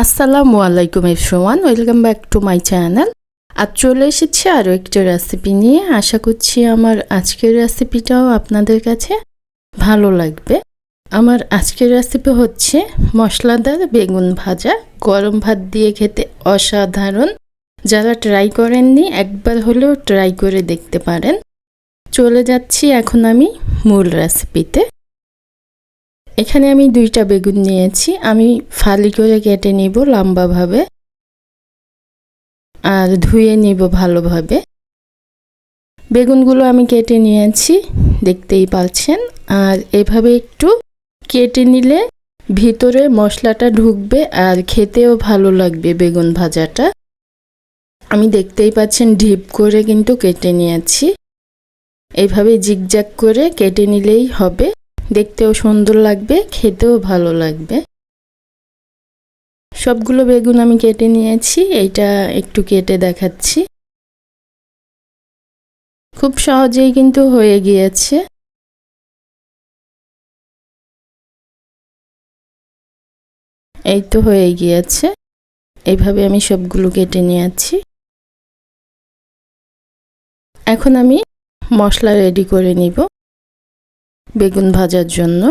আসসালামু আলাইকুম everyone, welcome back to my channel. আজ চলে এসেছি আরও একটা রেসিপি নিয়ে। আশা করছি আমার আজকের রেসিপিটাও আপনাদের কাছে ভালো লাগবে। আমার আজকের রেসিপি হচ্ছে মশলাদার বেগুন ভাজা। গরম ভাত দিয়ে খেতে অসাধারণ। যারা ট্রাই করেননি একবার হলেও ট্রাই করে দেখতে পারেন। চলে যাচ্ছি এখন আমি মূল রেসিপিতে। এখানে আমি 2টা বেগুন নিয়েছি। আমি ফালি করে কেটে নিব লম্বাভাবে, আর ধুয়ে নিব ভালোভাবে। বেগুনগুলো আমি কেটে নিয়েছি, দেখতেই পাচ্ছেন। আর এভাবে একটু কেটে নিলে ভিতরে মশলাটা ঢুকবে আর খেতেও ভালো লাগবে বেগুন ভাজাটা। আমি দেখতেই পাচ্ছেন ঢিপ করে কিন্তু কেটে নিয়েছি। এইভাবে জিগজ্যাগ করে কেটে নিলেই হবে, দেখতেও সুন্দর লাগবে, খেতেও ভালো লাগবে। সবগুলো বেগুন আমি কেটে নিয়েছি। এইটা একটু কেটে দেখাচ্ছি। খুব সহজেই কিন্তু হয়ে গিয়েছে। এই তো হয়ে গিয়েছে। এইভাবে আমি সবগুলো কেটে নিয়েছি। এখন আমি মশলা রেডি করে নিব বেগুন ভাজার জন্য।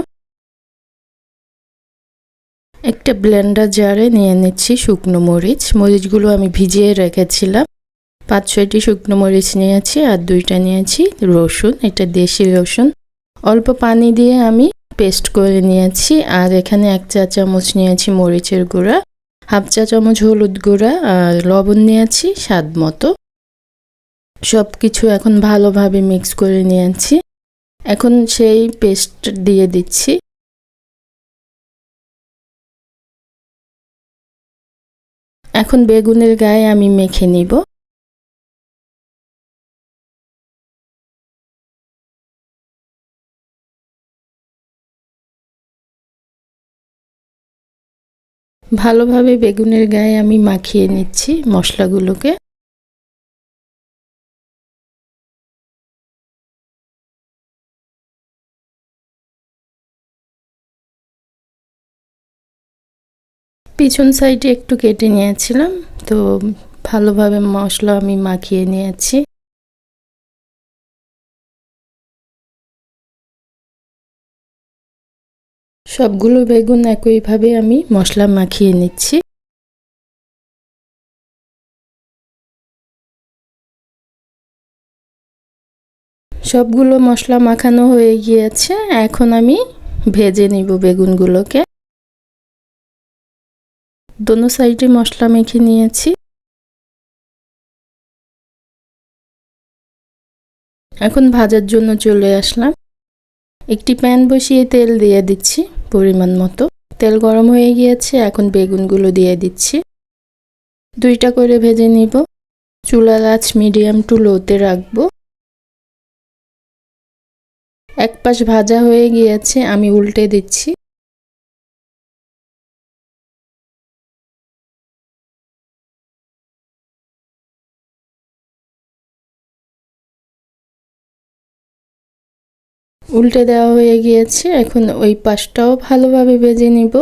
একটা ব্লেন্ডার জারে নিয়ে নিচ্ছি শুকনো মরিচ। মরিচগুলো আমি ভিজিয়ে রেখেছিলাম। 5-6টি শুকনো মরিচ নিয়েছি আর 2টা নিয়েছি রসুন। এটা দেশি রসুন। অল্প পানি দিয়ে আমি পেস্ট করে নিয়েছি। আর এখানে 1 চা চামচ নিয়েছি মরিচের গুঁড়া, 1/2 চা চামচ হলুদ গুঁড়া আর লবণ নিয়েছি স্বাদ মতো। সব কিছু এখন ভালোভাবে মিক্স করে নিয়েছি। এখন সেই পেস্ট দিয়ে দিচ্ছি। এখন বেগুনের গায়ে আমি মেখে নিব। ভালোভাবে বেগুনের গায়ে আমি মাখিয়ে নিচ্ছি মশলাগুলোকে। পিছন সাইডে একটু কেটে নিয়েছিলাম, তো ভালোভাবে মশলা আমি মাখিয়ে নিয়েছি। সবগুলো বেগুন একইভাবে আমি মশলা মাখিয়ে নিচ্ছি। সবগুলো মশলা মাখানো হয়ে গিয়েছে। এখন আমি ভেজে নিব বেগুনগুলোকে। দোনো সাইডে মশলা মেখে নিয়েছি। এখন ভাজার জন্য চলে আসলাম। একটি প্যান বসিয়ে তেল দিয়ে দিচ্ছি পরিমাণ মতো। তেল গরম হয়ে গিয়েছে, এখন বেগুনগুলো দিয়ে দিচ্ছি। 2টা করে ভেজে নিব। চুলার আঁচ মিডিয়াম টু লোতে রাখবো। এক পাশ ভাজা হয়ে গিয়েছে, আমি উল্টে দিচ্ছি। উল্টে দেওয়া হয়ে গিয়েছে। এখন ওই পাশটাও ভালোভাবে ভেজে নিব।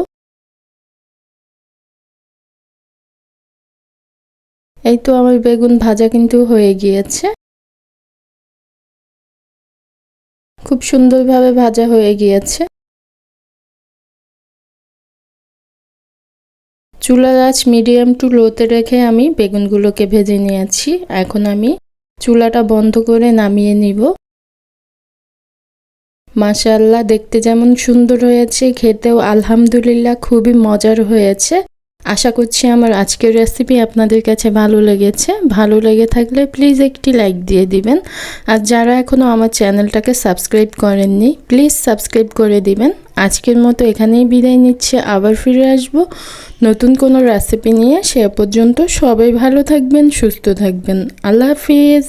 এই তো আমার বেগুন ভাজা কিন্তু হয়ে গিয়েছে। খুব সুন্দরভাবে ভাজা হয়ে গিয়েছে। চুলার আঁচ মিডিয়াম টু লোতে রেখে আমি বেগুনগুলোকে ভেজে নিয়েছি। এখন আমি চুলাটা বন্ধ করে নামিয়ে নিব। মাশাআল্লাহ, দেখতে যেমন সুন্দর হয়েছে, খেতেও আলহামদুলিল্লাহ খুবই মজার হয়েছে। আশা করছি আমার আজকের রেসিপি আপনাদের কাছে ভালো লেগেছে। ভালো লেগে থাকলে প্লিজ একটি লাইক দিয়ে দিবেন। আর যারা এখনও আমার চ্যানেলটাকে সাবস্ক্রাইব করেননি প্লিজ সাবস্ক্রাইব করে দিবেন। আজকের মতো এখানেই বিদায় নিচ্ছে। আবার ফিরে আসব নতুন কোনো রেসিপি নিয়ে। সে পর্যন্ত সবাই ভালো থাকবেন, সুস্থ থাকবেন। আল্লাহ হাফিজ।